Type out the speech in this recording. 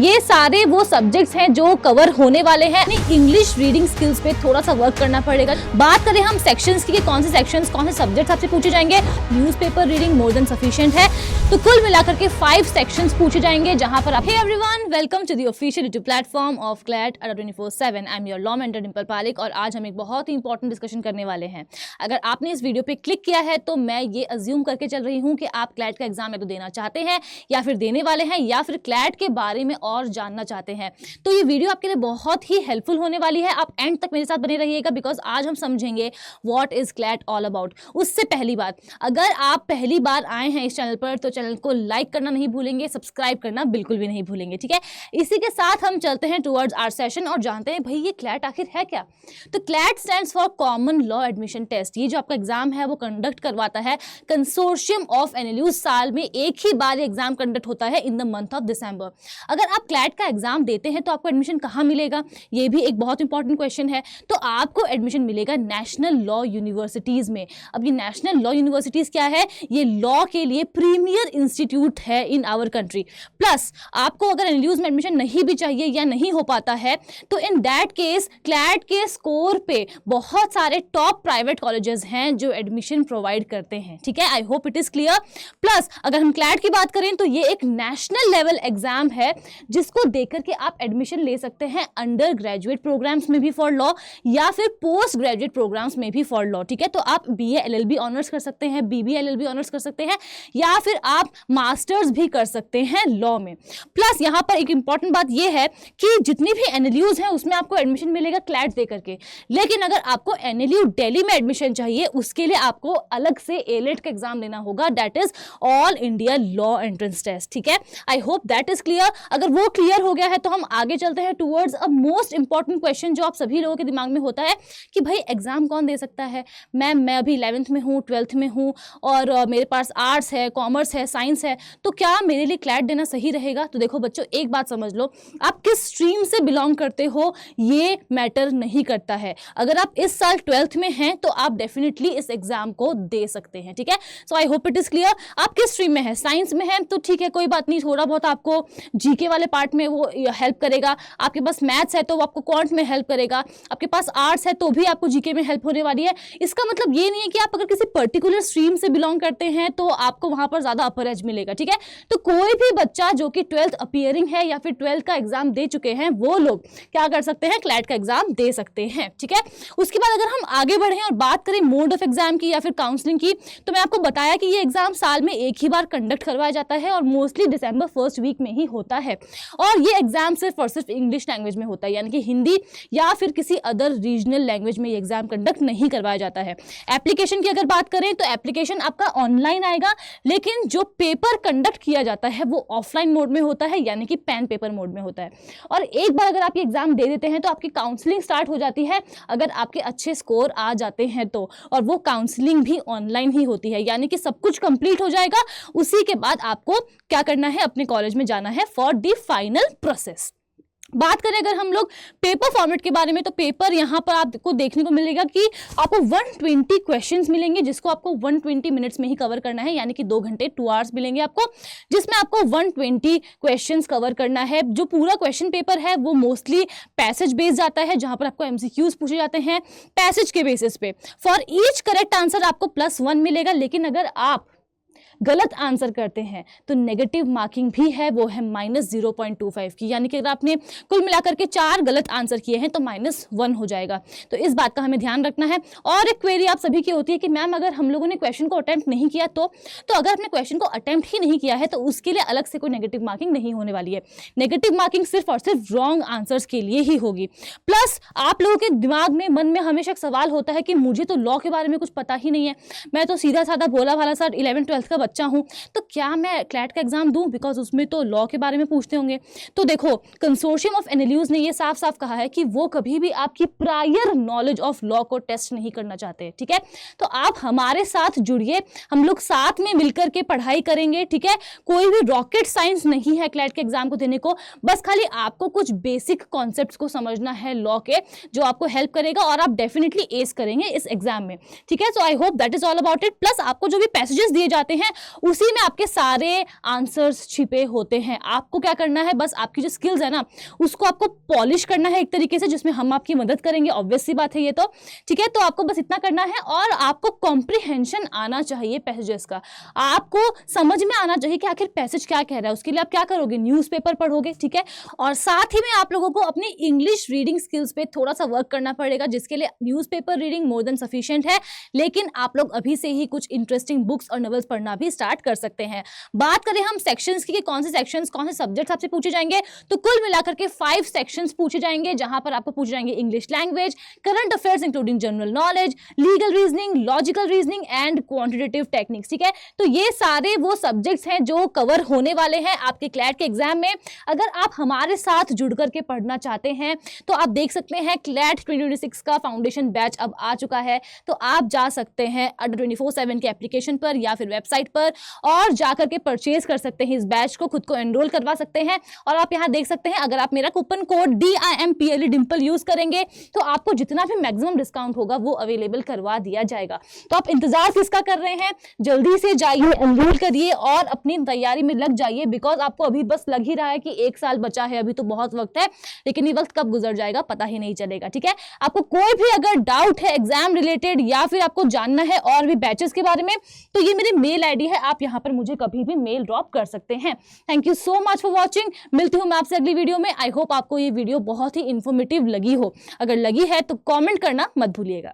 ये सारे वो सब्जेक्ट्स हैं जो कवर होने वाले हैं। इंग्लिश रीडिंग स्किल्स पे थोड़ा सा वर्क करना पड़ेगा। बात करें हम सेक्शंस की कि कौन से सेक्शंस, कौन से सब्जेक्ट्स आपसे पूछे जाएंगे, newspaper reading more than sufficient है। तो कुल मिलाकर के 5 सेक्शंस पूछे जाएंगे जहां पर आप hey everyone, welcome to the official YouTube platform of CLAT 24/7। I am your law mentor Dimple Palik और आज हम एक बहुत ही इंपॉर्टेंट डिस्कशन करने वाले हैं। अगर आपने इस वीडियो पे क्लिक किया है तो मैं ये अज्यूम करके चल रही हूँ कि आप क्लैट का एग्जाम या तो देना चाहते हैं या फिर देने वाले हैं या फिर क्लैट के बारे में और जानना चाहते हैं। तो ये वीडियो आपके लिए बहुत ही हेल्पफुल होने वाली है। आप एंड तक मेरे साथ बने रहिएगा बिकॉज आज हम समझेंगे what is CLAT all about. उससे पहली बात, अगर आप पहली बार आए हैं इस चैनल पर तो चैनल को लाइक करना नहीं भूलेंगे, सब्सक्राइब करना बिल्कुल भी नहीं भूलेंगे, ठीक है। इसी के साथ हम चलते हैं टुवर्ड्स आवर सेशन और जानते हैं भाई ये क्लैट आखिर है क्या। तो CLAT stands for common law admission test. ये जो आपका एग्जाम है वो कंडक्ट करवाता है कंसोर्शियम ऑफ एनएलयूज। साल में एक ही बार एग्जाम कंडक्ट होता है in the month of December. अगर आप क्लैट का एग्जाम देते हैं तो आपको एडमिशन कहाँ मिलेगा, ये भी एक बहुत इंपॉर्टेंट क्वेश्चन है। तो आपको एडमिशन मिलेगा नेशनल लॉ यूनिवर्सिटीज में। अब ये नेशनल लॉ यूनिवर्सिटीज क्या है, ये लॉ के लिए प्रीमियर इंस्टीट्यूट है इन आवर कंट्री। प्लस आपको अगर एनएलयूज में एडमिशन नहीं भी चाहिए या नहीं हो पाता है तो इन दैट केस क्लैट के स्कोर पे बहुत सारे टॉप प्राइवेट कॉलेजेस हैं जो एडमिशन प्रोवाइड करते हैं, ठीक है। I hope it is clear. Plus अगर हम क्लैट की बात करें तो ये एक नेशनल लेवल एग्जाम है जिसको देकर के आप एडमिशन ले सकते हैं अंडर ग्रेजुएट प्रोग्राम्स में भी फॉर लॉ या फिर पोस्ट ग्रेजुएट प्रोग्राम्स में भी फॉर लॉ, ठीक है। तो आप बीए एलएलबी ऑनर्स कर सकते हैं, बीबीए एलएलबी ऑनर्स कर सकते हैं या फिर आप मास्टर्स भी कर सकते हैं लॉ में। प्लस यहाँ पर एक इंपॉर्टेंट बात यह है कि जितनी भी एनएलयूज हैं उसमें आपको एडमिशन मिलेगा क्लैट दे करके। लेकिन अगर आपको एनएलयू दिल्ली में एडमिशन चाहिए उसके लिए आपको अलग से एलेट का एग्जाम देना होगा, that is all India law entrance test, ठीक है। I hope that is clear. अगर वो क्लियर हो गया है तो हम आगे चलते हैं towards a most important question जो आप सभी लोगों के दिमाग में होता है कि भाई एग्जाम कौन दे सकता है। मैं अभी 11th में हूँ, 12th में हूँ और मेरे पास आर्ट्स है, कॉमर्स है, साइंस है, तो क्या मेरे लिए क्लैट देना सही रहेगा। तो देखो बच्चों, एक बात समझ लो, आप किस स्ट्रीम से बिलोंग करते हो ये मैटर नहीं करता है। अगर आप इस साल 12th में हैं तो आप डेफिनेटली इस एग्जाम को दे सकते हैं, ठीक है। So I hope it is clear. आप किस स्ट्रीम में हैं, साइंस में हैं तो ठीक है, कोई बात नहीं, थोड़ा बहुत आपको जीके वाले पार्ट में वो हेल्प करेगा। आपके पास मैथ्स है तो वो आपको क्वांट में हेल्प करेगा। आपके पास आर्ट्स है तो भी आपको जीके में हेल्प होने वाली है। इसका मतलब ये नहीं है कि आप अगर किसी पर्टिकुलर स्ट्रीम से बिलोंग करते हैं तो आपको वहां पर ज्यादा अपर एज मिलेगा, ठीक है। तो कोई भी बच्चा जो कि 12th अपीयरिंग है या फिर 12th का एग्जाम दे चुके हैं वो लोग क्या कर सकते हैं, क्लैट का एग्जाम दे सकते हैं, ठीक है। उसके बाद अगर हम आगे बढ़े और बात करें मोड ऑफ एग्जाम की या फिर काउंसलिंग की, तो मैं आपको बताया कि ये एग्जाम साल में एक ही बार कंडक्ट करवाया जाता है और मोस्टली दिसंबर फर्स्ट वीक में ही होता है। और ये एग्जाम सिर्फ और सिर्फ इंग्लिश लैंग्वेज में होता है, यानी कि हिंदी या फिर किसी अदर रीजनल लैंग्वेज में ये एग्जाम कंडक्ट नहीं करवाया जाता है। एप्लीकेशन की अगर बात करें तो एप्लीकेशन आपका ऑनलाइन आएगा, लेकिन जो पेपर कंडक्ट किया जाता है वो ऑफलाइन मोड में होता है, यानी कि पेन पेपर मोड में होता है। और एक बार अगर आप ये एग्जाम दे देते हैं तो आपकी काउंसलिंग स्टार्ट हो जाती है अगर आपके अच्छे स्कोर आ जाते हैं तो। और वो काउंसलिंग भी ऑनलाइन ही होती है, यानी कि सब कुछ कंप्लीट हो जाएगा। उसी के बाद आपको क्या करना है, अपने कॉलेज में जाना है फॉर द फाइनल प्रोसेस। बात करें अगर हम लोग पेपर फॉर्मेट के बारे में तो पेपर यहाँ पर आपको देखने को मिलेगा कि आपको 120 क्वेश्चंस मिलेंगे जिसको आपको 120 मिनट्स में ही कवर करना है, यानी कि 2 घंटे 2 आवर्स मिलेंगे आपको, जिसमें आपको 120 क्वेश्चंस कवर करना है। जो पूरा क्वेश्चन पेपर है वो मोस्टली पैसेज बेस्ड जाता है, जहां पर आपको एमसीक्यूज पूछे जाते हैं पैसेज के बेसिस पे। फॉर ईच करेक्ट आंसर आपको +1 मिलेगा, लेकिन अगर आप गलत आंसर करते हैं तो नेगेटिव मार्किंग भी है, वो है -0.25 की, यानी कि अगर आपने कुल मिलाकर के 4 गलत आंसर किए हैं तो -1 हो जाएगा। तो इस बात का हमें ध्यान रखना है। और एक क्वेरी आप सभी की होती है कि मैम अगर हम लोगों ने क्वेश्चन को अटेम्प्ट नहीं किया तो अगर आपने क्वेश्चन को अटेम्प्ट ही नहीं किया है तो उसके लिए अलग से कोई नेगेटिव मार्किंग नहीं होने वाली है। नेगेटिव मार्किंग सिर्फ और सिर्फ रॉन्ग आंसर्स के लिए ही होगी। प्लस आप लोगों के दिमाग में, मन में हमेशा एक सवाल होता है कि मुझे तो लॉ के बारे में कुछ पता ही नहीं है, मैं तो सीधा साधा भोला भाला सा 11th-12th का बच्चा हूं, तो क्या मैं क्लैट का एग्जाम दूं, बिकॉज उसमें तो लॉ के बारे में पूछते होंगे। तो देखो, कंसोर्शियम ऑफ एनएलयूज ने ये साफ साफ कहा है कि वो कभी भी आपकी प्रायर नॉलेज ऑफ लॉ को टेस्ट नहीं करना चाहते, ठीक है। तो आप हमारे साथ जुड़िए, हम लोग साथ में मिलकर के पढ़ाई करेंगे, ठीक है। कोई भी रॉकेट साइंस नहीं है क्लैट के एग्जाम को देने को, बस खाली आपको कुछ बेसिक कॉन्सेप्ट्स को समझना है लॉ के, जो आपको हेल्प करेगा और आप डेफिनेटली एस करेंगे इस एग्जाम में, ठीक है। So I hope that is all about it. Plus आपको जो भी पैसेजेस दिए जाते हैं उसी में आपके सारे आंसर्स छिपे होते हैं। आपको क्या करना है, बस आपकी जो स्किल्स है ना उसको आपको पॉलिश करना है एक तरीके से, जिसमें हम आपकी मदद करेंगे, ऑब्वियस सी बात है ये तो, ठीक है। तो आपको बस इतना करना है और आपको कॉम्प्रिहेंशन आना चाहिए पैसेजेस का। आपको समझ में आना चाहिए कि आखिर पैसेज क्या कह रहा है। उसके लिए आप क्या करोगे, न्यूज़पेपर पढ़ोगे, ठीक है। और साथ ही में आप लोगों को अपनी इंग्लिश रीडिंग स्किल्स पे थोड़ा सा वर्क करना पड़ेगा, जिसके लिए newspaper reading more than sufficient है। लेकिन आप लोग अभी से ही कुछ इंटरेस्टिंग बुक्स और नॉवेल्स पढ़ना भी स्टार्ट कर सकते हैं। बात करें हम सेक्शंस की कि कौन से सेक्शंस, कौन से सब्जेक्ट्स आपसे पूछे जाएंगे, तो कुल मिलाकर के 5 सेक्शंस पूछे जाएंगे, जहां पर आपको पूछे जाएंगे English language, current affairs including general knowledge, legal reasoning, logical reasoning and quantitative techniques, ठीक है। तो ये सारे वो सब्जेक्ट्स हैं जो कवर होने वाले हैं आपके क्लैट के एग्जाम में। अगर आप हमारे साथ जुड़ करके पढ़ना चाहते हैं तो आप देख सकते हैं क्लैट 2026 का फाउंडेशन बैच अब आ चुका है। तो आप जा सकते हैं अड्डा 24/7 के एप्लीकेशन पर या फिर वेबसाइट पर और जाकर के परचेज कर सकते हैं इस बैच को, खुद को एनरोल करवा सकते हैं। और आप यहां देख सकते हैं अगर आप मेरा coupon code DIMPLE Dimple use करेंगे तो आपको जितना भी मैक्सिमम डिस्काउंट होगा वो अवेलेबल करवा दिया जाएगा। तो आप इंतजार किसका कर रहे हैं, जल्दी से जाइए, एनरोल करिए और अपनी तैयारी में लग जाइए। बिकॉज आपको अभी बस लग ही रहा है कि 1 साल बचा है, अभी तो बहुत वक्त है, लेकिन ये वक्त कब गुजर जाएगा पता ही नहीं चलेगा, ठीक है। आपको कोई भी अगर डाउट है एग्जाम रिलेटेड या फिर आपको जानना है और भी बैचेस के बारे में, तो ये मेरी मेल आईडी है, आप यहां पर मुझे कभी भी मेल ड्रॉप कर सकते हैं। Thank you so much for watching. मिलती हूं मैं आपसे अगली वीडियो में। आई होप आपको ये वीडियो बहुत ही इंफॉर्मेटिव लगी हो। अगर लगी है तो कॉमेंट करना मत भूलिएगा।